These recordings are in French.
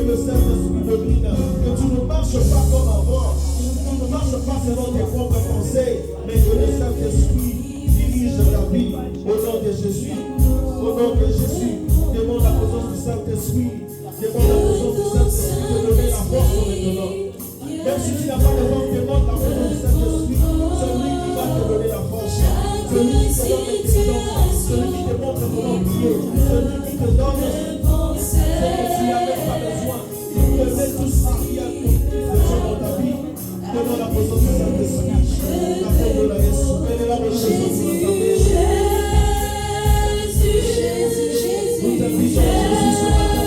le Saint-Esprit domine, que tu ne marches pas comme avant, tu ne marches pas selon tes propres conseils, mais que le Saint-Esprit dirige ta vie au nom de Jésus. Au nom de Jésus, demande la présence du Saint-Esprit. Demande la présence du Saint-Esprit de donner la force maintenant. Même si tu n'as pas de force, demande la présence du Saint-Esprit. C'est lui qui va te donner la force. C'est lui qui te donne l'intelligence. C'est lui qui te montre comment prier. C'est lui qui te donne ce que tu n'as même pas besoin. Il te met tout ce qui a besoin dans ta vie. Demande la présence du Saint-Esprit. La force de la Jésus. Venez la présence de Saint-Esprit. Nous t'invitons Jésus ce matin.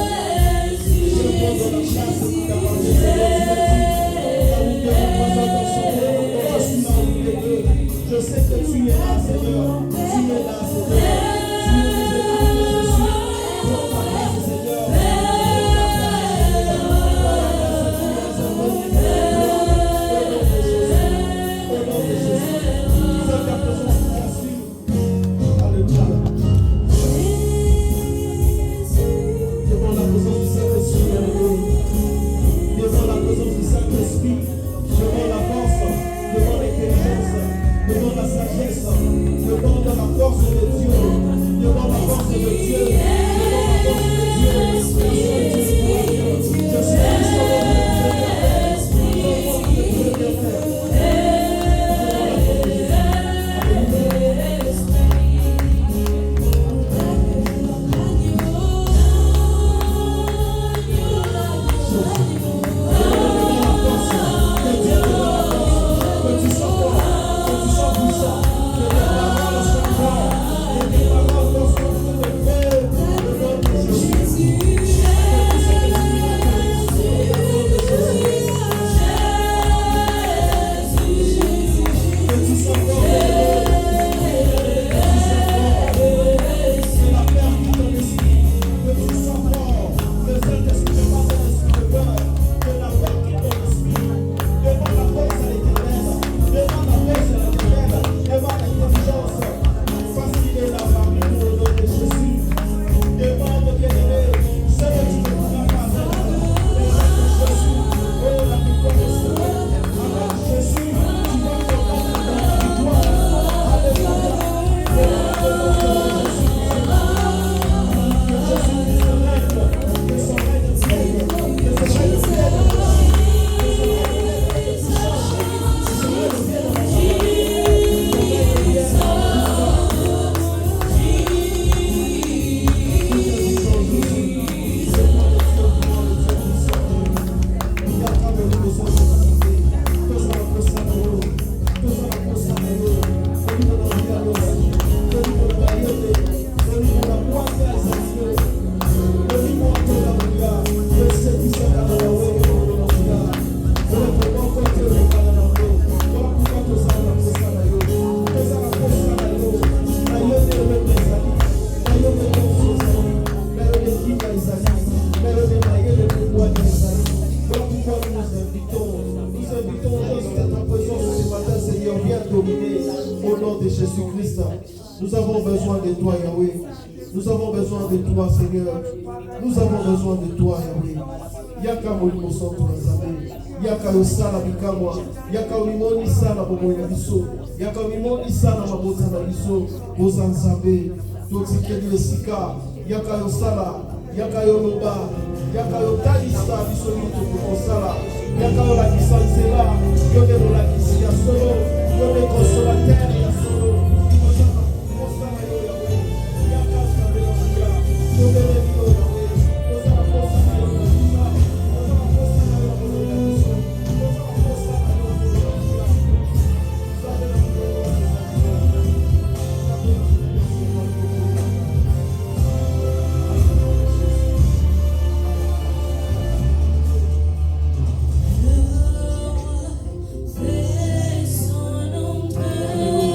Je prends dans la place qui t'appartient. Je sais que tu es là, Seigneur. Tu es là, Seigneur. Tu es miséricordieux, Jésus. Pour ta grâce, Seigneur. Au nom de Jésus. Fais ta présence ici. Alléluia. Devant la présence du Saint-Esprit, devant la présence du Saint-Esprit, devant la force, devant l'intelligence, devant la sagesse, devant la force de Dieu, devant la force de Dieu, devant la force de Dieu. Je suis Christ au nom de Dieu. Nous avons besoin de toi, Yahweh. Nous avons besoin de toi, Seigneur. Nous avons besoin de toi, Yahweh. Yaka molimo santo na Nzambe. Yaka yosala bikamwa. Yaka ulimoni sana bomo na biso. Yaka ulimoni sana mabota na biso. Boza Nzambe. Totikeli esika. Yaka yosala. Yaka yoloba. Yaka yotalisa biso mito kokosala. Yaka yolakisa nzela. Yode molakisi ya solo. Yode consolateur ya solo. Son nombre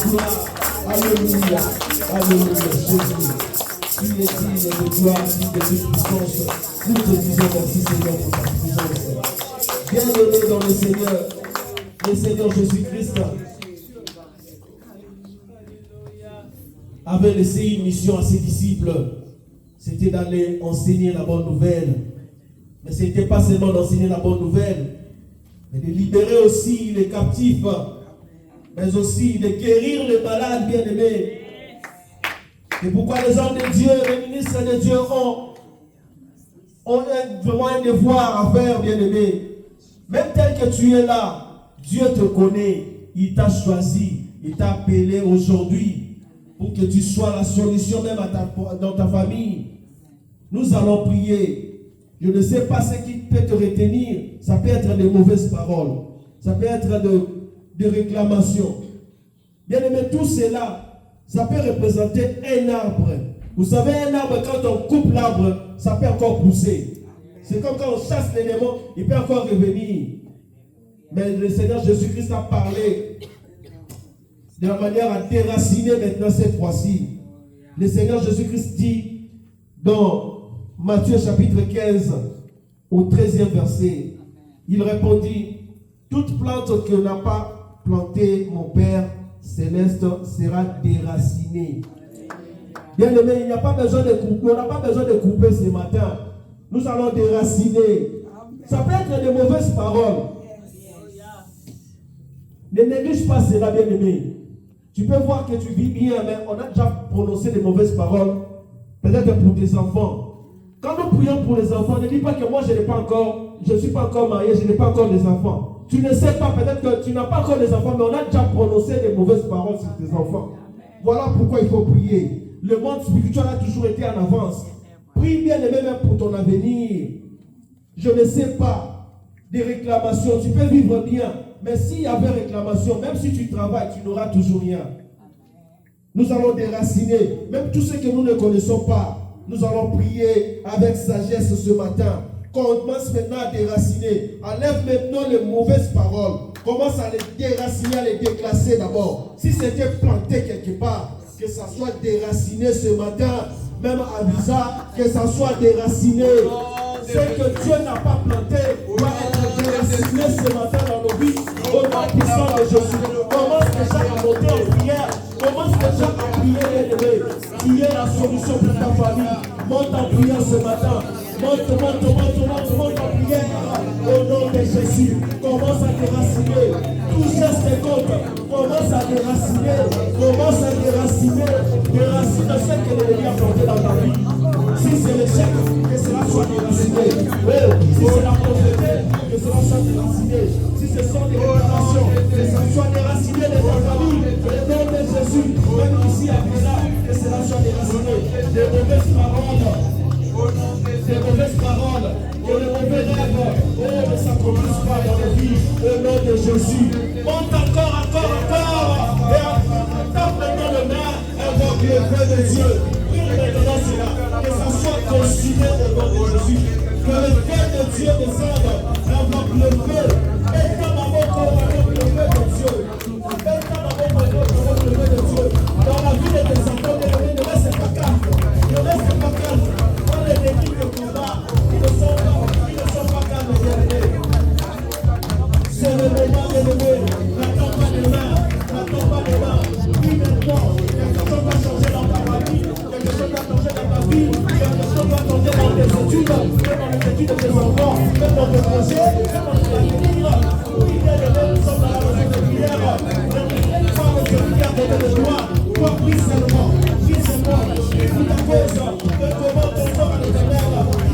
gloire. Alléluia. Alléluia, Jésus. Tu es digne de gloire, digne de puissance. Nous te disons merci, Seigneur, pour ta puissance. Bien-aimé dans le Seigneur Jésus-Christ avait laissé une mission à ses disciples. C'était d'aller enseigner la bonne nouvelle. Mais ce n'était pas seulement d'enseigner la bonne nouvelle, mais de libérer aussi les captifs, mais aussi de guérir les malades, bien-aimés. C'est pourquoi les hommes de Dieu, les ministres de Dieu ont vraiment un devoir à faire, bien-aimés. Même tel que tu es là, Dieu te connaît, il t'a choisi, il t'a appelé aujourd'hui pour que tu sois la solution même dans ta famille. Nous allons prier. Je ne sais pas ce qui peut te retenir. Ça peut être des mauvaises paroles. Ça peut être de réclamations. Bien aimé, tout cela, ça peut représenter un arbre. Vous savez, un arbre, quand on coupe l'arbre, ça peut encore pousser. C'est comme quand on chasse les démons, il peut encore revenir. Mais le Seigneur Jésus-Christ a parlé de la manière à déraciner maintenant cette fois-ci. Le Seigneur Jésus-Christ dit dans Matthieu chapitre 15 au 13e verset, il répondit, toute plante que n'a pas plantée mon Père céleste sera déracinée. Bien aimé, il n'y a pas besoin de couper, on n'a pas besoin de couper ce matin. Nous allons déraciner. Ça peut être de mauvaises paroles. Ne néglige pas cela, bien aimé. Tu peux voir que tu vis bien, mais on a déjà prononcé des mauvaises paroles, peut-être pour tes enfants. Quand nous prions pour les enfants, ne dis pas que moi je ne suis pas encore marié, je n'ai pas encore des enfants. Tu ne sais pas, peut-être que tu n'as pas encore des enfants, mais on a déjà prononcé des mauvaises paroles sur tes enfants. Voilà pourquoi il faut prier. Le monde spirituel a toujours été en avance. Prie bien aimé même pour ton avenir. Je ne sais pas, des réclamations, tu peux vivre bien. Mais s'il y avait réclamation, même si tu travailles, tu n'auras toujours rien. Nous allons déraciner, même tous ceux que nous ne connaissons pas. Nous allons prier avec sagesse ce matin. Commence maintenant à déraciner. Enlève maintenant les mauvaises paroles. Commence à les déraciner, à les déclasser d'abord. Si c'était planté quelque part, que ça soit déraciné ce matin. Même à visa, que ça soit déraciné. Ce que Dieu n'a pas planté doit être déraciné ce matin dans nos vies. Au nom puissant de Jésus. Commence déjà à monter en prière. Commence déjà à prier, bien-aimé. Tu es la solution pour ta famille. Monte en prière ce matin. Monte en prière. Au nom de Jésus. Commence à déraciner. Tout geste compte. Commence à déraciner. Commence à déraciner. Déracine ce que l'ennemi a planté dans ta vie. Si c'est l'échec, que cela soit déraciné. Si c'est la pauvreté, que cela soit déraciné. Si ce sont des réclamations, que cela soit déraciné de ta famille. Au nom de Jésus, même ici à Visa, que cela soit déraciné. Des mauvaises paroles, que les mauvais rêves ne s'accomplissent pas dans la vie. Au nom de Jésus, monte encore. Et tape maintenant le main, invoque le feu de Dieu. Maintenant cela, que ça soit consumé au nom de Jésus. Que le feu de Dieu descende, invoque le feu. Et comme avec le feu de Dieu. Et comme avec le feu de Dieu. Dans la vie de tes enfants, ne laisse pas calme. Ne laisse pas calme. Quand les équipes de combat, ils ne sont pas calmes, bien-aimés. C'est le moment de lever. N'attends pas les mains. Oui, maintenant, quelque chose va changer dans ta famille. Quelque chose va changer dans ta vie. Quelque chose va changer dans tes études. Même dans les études de tes enfants. Même dans tes projets. Même dans tes avenir. Oui, bien-aimés, nous sommes dans la maison de prière. Ne pas de prière de toi. Toi, prie seulement. Prie seulement. Écoute ta cause. Que comment ton corps à l'éternel.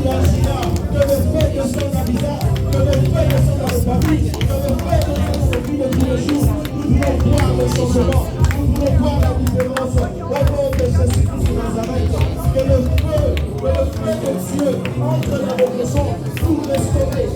Il agira. Que le feu descende dans Visa. Que le feu descende dans nos familles. Que le feu descende dans nos vies de tous les jours. Nous voulons voir le changement. Nous voulons voir la différence. Au nom de Jésus-Christ de Nazareth. Que le feu de Dieu entre dans nos maisons pour restaurer.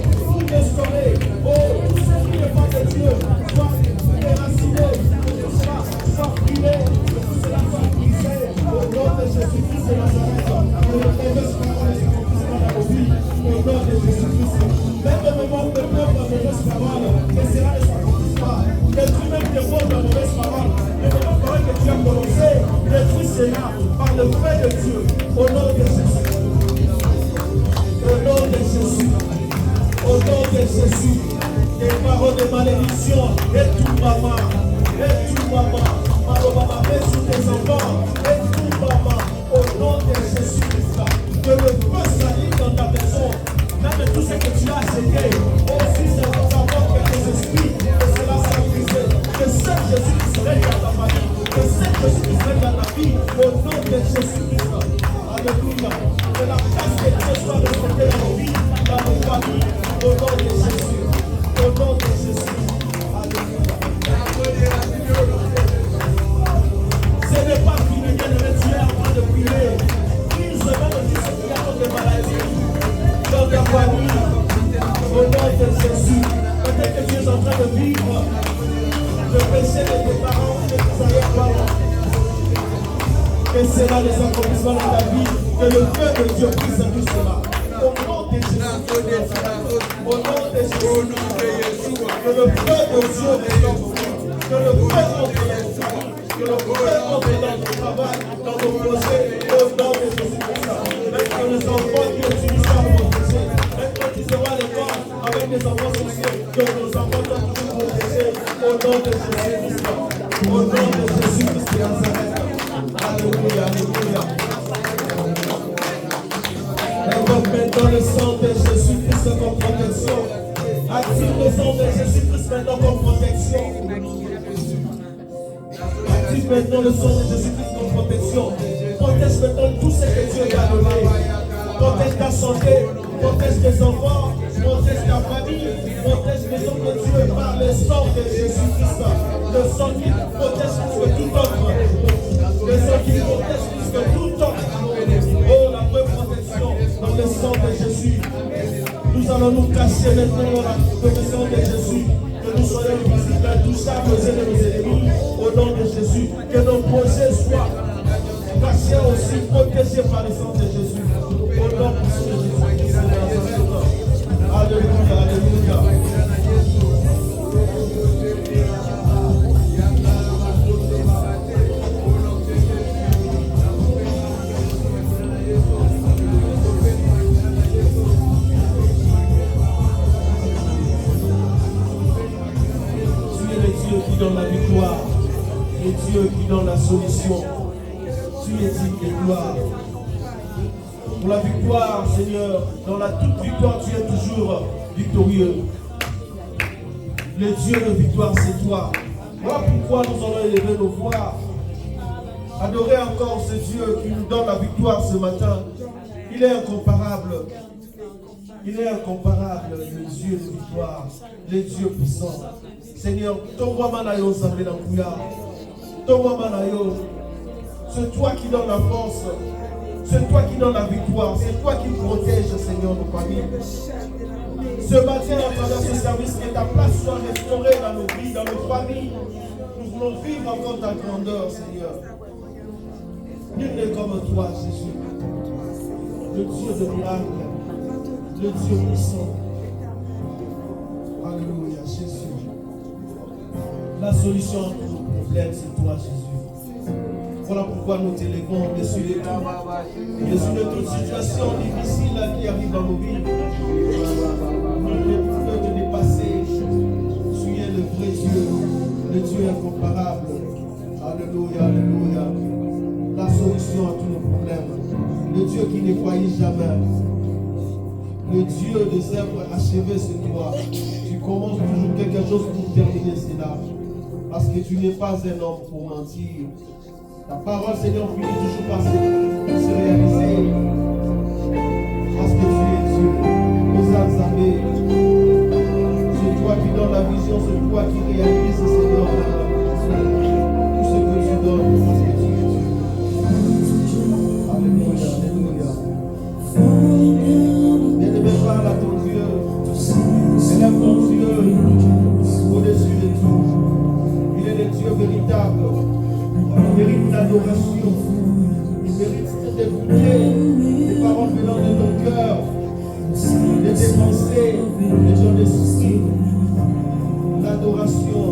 Oh, tout ce qui n'est pas de Dieu soit déraciné. Que tout cela soit brûlé. Que tout cela soit brisé. Au nom de Jésus-Christ de Nazareth. Que les mauvaises paroles s'accomplissent dans nos vies. Au nom de Jésus-Christ. Même le moment où le peuple a mauvaises paroles, que cela ne s'accomplisse pas. Que tu même te poses la mauvaise parole. Ne me pas par le feu de Dieu, au nom de Jésus. Au nom de Jésus. Au nom de Jésus. Des paroles de malédiction, et tout maman, maman, mets sur tes enfants, et tout maman, au nom de Jésus-Christ, que le feu s'allume dans ta maison, même tout ce que tu as acheté, aussi c'est pour savoir que tes esprits, que cela soit brisé, que seul Jésus-Christ règne dans ta famille, que seul Jésus-Christ règne dans ta vie, au nom de Jésus-Christ. Alléluia. Que la place de Dieu soit respectée dans nos vies, dans nos familles, au nom de Jésus. Au nom de Jésus. Alléluia. Ce n'est pas fini, bien-aimé, tu es en train de prier. Une semaine de tout ce qui a de maladie dans ta famille. Au nom de Jésus. Peut-être que tu es en train de vivre le péché de tes parents et de tes arrière-parents. Que cela les accomplissements dans ta vie. Que le feu de Dieu puisse tout cela. Au nom de Jésus. Au nom de Jésus. Que le feu de Dieu résiste. Que le feu entre dans nos familles. Que le feu entre dans notre travail, dans nos projets. Au nom de Jésus-Christ. Même que les enfants qui utilisent ça pour protéger. Même quand tu seras à l'école avec des enfants sociaux. Que nos enfants doivent toujours protéger. Au nom de Jésus-Christ. Au nom de Jésus-Christ de Nazareth. Alléluia, alléluia. Invoque maintenant le sang de Jésus-Christ comme protection. Active le sang de Jésus-Christ maintenant comme protection. Active maintenant le sang de Jésus-Christ comme protection. Protège maintenant tout ce que Dieu t'a donné. Protège ta santé, protège tes enfants, protège ta famille, protège les hommes de Dieu par le sang de Jésus-Christ. Le sang qui protège plus que tout autre. Le sang qui protège plus que tout autre. Oh, la vraie protection dans le sang de Jésus. Nous allons nous cacher maintenant dans le sang de Jésus. Que nous soyons visibles, intouchables aux yeux de nos ennemis. Au nom de Jésus. Que nos projets soient cachés aussi, protégés par le sang de Jésus. Au nom de Jésus. Alléluia, alléluia. Qui donne la victoire, et Dieu qui donne la solution. Tu es digne de gloire. Pour la victoire, Seigneur, dans la toute victoire, tu es toujours victorieux. Le Dieu de victoire, c'est toi. Voilà pourquoi nous allons élever nos voix. Adorer encore ce Dieu qui nous donne la victoire ce matin. Il est incomparable. Il est incomparable, le Dieu de victoire, le Dieu puissant. Seigneur, ton manayo semblé dans le ton manayo, c'est toi qui donne la force, c'est toi qui donne la victoire, c'est toi qui protège, Seigneur, nos familles. Ce matin, à travers ce service, que ta place soit restaurée dans nos vies, dans nos familles. Nous voulons vivre encore ta grandeur, Seigneur. Nul n'est comme toi, Jésus, le Dieu de miracle, le Dieu puissant. Alléluia, Jésus. La solution à tous nos problèmes, c'est toi, Jésus. Voilà pourquoi nous t'élevons au-dessus de tout. Au-dessus de toute situation difficile qui arrive dans nos vies. Nous ne pouvons te dépasser. Tu es le vrai Dieu, le Dieu incomparable. Alléluia, alléluia. La solution à tous nos problèmes. Le Dieu qui ne faillit jamais. Le Dieu des œuvres achevées, c'est toi. Tu commences toujours quelque chose pour terminer cela. Parce que tu n'es pas un homme pour mentir. Ta parole, Seigneur, finit toujours par se réaliser. Parce que tu es Dieu. Nous avons c'est toi qui donnes la vision, c'est toi qui réalises, Seigneur, tout ce que tu donnes. Parce que tu es Dieu. Alléluia, alléluia. Bien-aimé, parle à ton Dieu. Élève ton Dieu au-dessus de tout. Il est le Dieu véritable. Il mérite l'adoration. Il mérite d'écouter les paroles venant de ton cœur, de tes pensées, de ton esprit. L'adoration.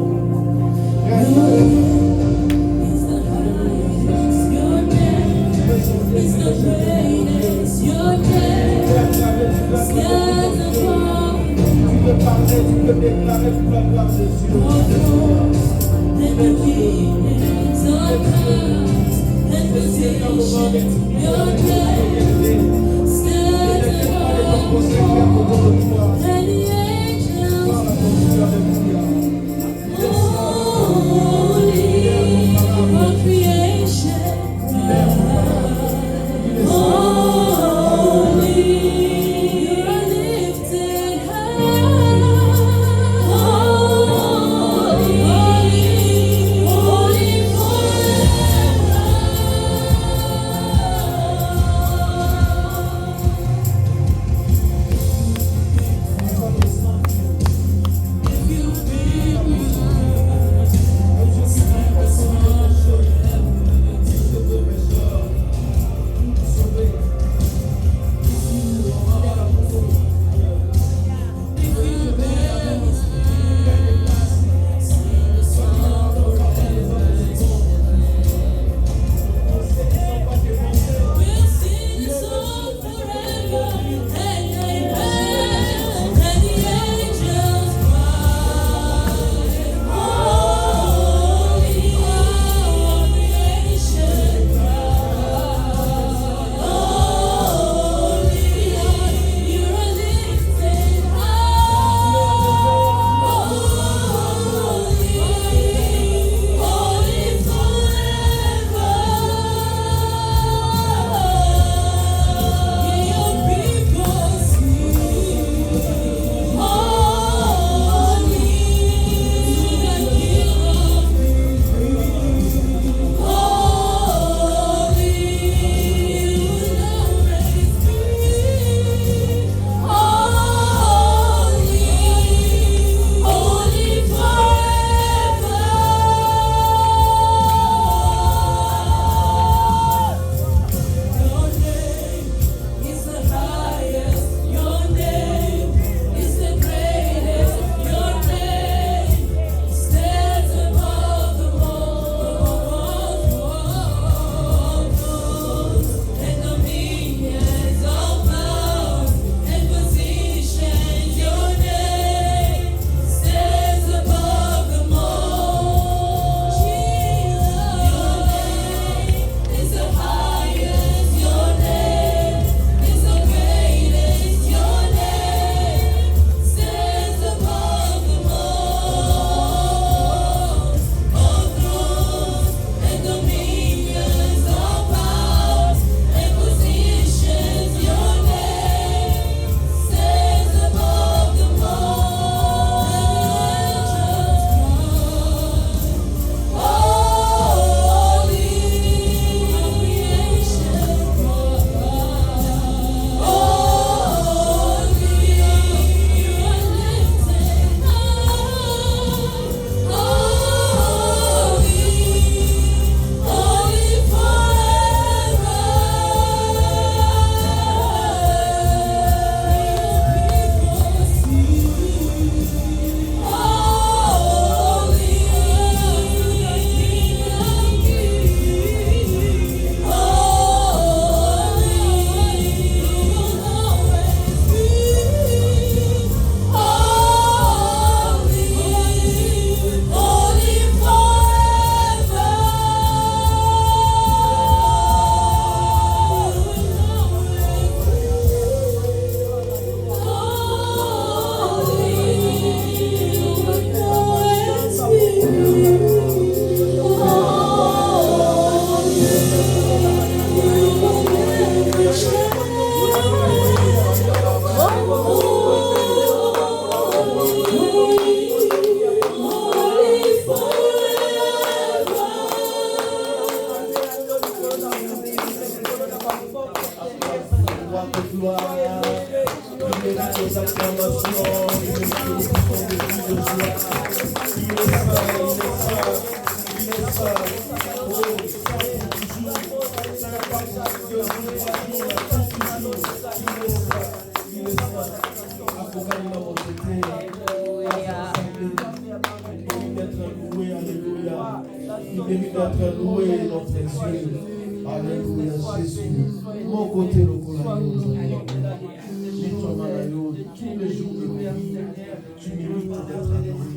Tu Tu mérites d'être adoré.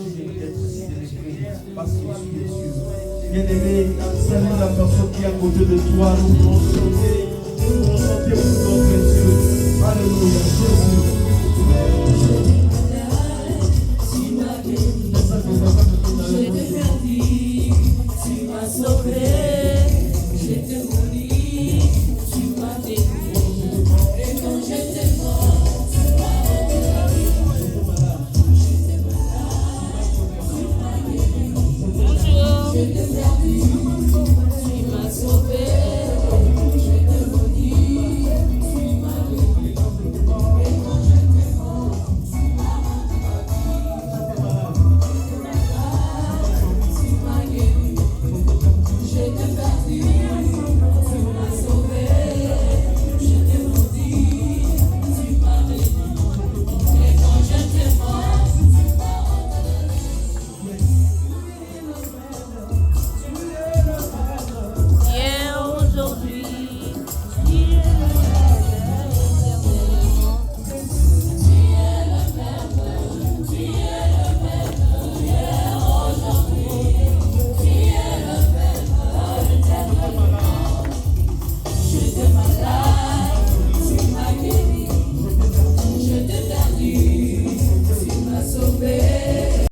Tu mérites d'être célébré parce que tu es Dieu. Bien-aimé, salue la personne qui est à côté de toi. Nous